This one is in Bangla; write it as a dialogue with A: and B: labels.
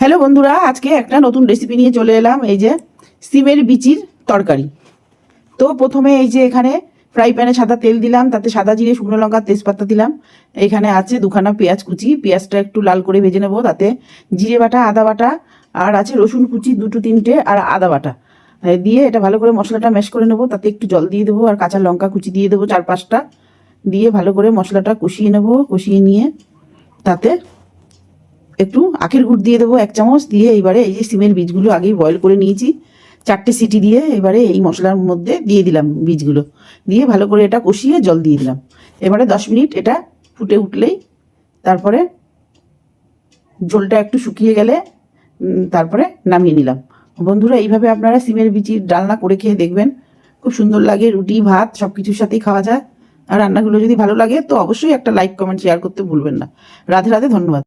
A: হ্যালো বন্ধুরা, আজকে একটা নতুন রেসিপি নিয়ে চলে এলাম। এই যে সিমের বিচির তরকারি। তো প্রথমে এই যে এখানে ফ্রাই প্যানে সাদা তেল দিলাম, তাতে সাদা জিরে, শুকনো লঙ্কা, তেজপাতা দিলাম। এখানে আছে দুখানা পেঁয়াজ কুচি, পেঁয়াজটা একটু লাল করে ভেজে নেবো। তাতে জিরে বাটা, আদা বাটা, আর আছে রসুন কুচি দুটো তিনটে, আর আদা বাটা দিয়ে এটা ভালো করে মশলাটা ম্যাশ করে নেবো। তাতে একটু জল দিয়ে দেবো, আর কাঁচা লঙ্কা কুচি দিয়ে দেবো 4-5টা, দিয়ে ভালো করে মশলাটা কষিয়ে নেবো। কষিয়ে নিয়ে তাতে একটু আখের গুড় দিয়ে দেবো 1 চামচ, দিয়ে এবারে এই যে সিমের বীজগুলো আগেই বয়েল করে নিয়েছি 4টে সিটি দিয়ে এবারে এই মশলার মধ্যে দিয়ে দিলাম বীজগুলো, দিয়ে ভালো করে এটা কষিয়ে জল দিয়ে দিলাম। এবারে 10 মিনিট এটা ফুটে উঠলেই তারপরে ঝোলটা একটু শুকিয়ে গেলে তারপরে নামিয়ে নিলাম। বন্ধুরা, এইভাবে আপনারা সিমের বিচির ডালনা করে খেয়ে দেখবেন, খুব সুন্দর লাগে। রুটি ভাত সব কিছুর সাথেই খাওয়া যায়। আর রান্নাগুলো যদি ভালো লাগে তো অবশ্যই একটা লাইক কমেন্ট শেয়ার করতে ভুলবেন না। রাধে রাধে, ধন্যবাদ।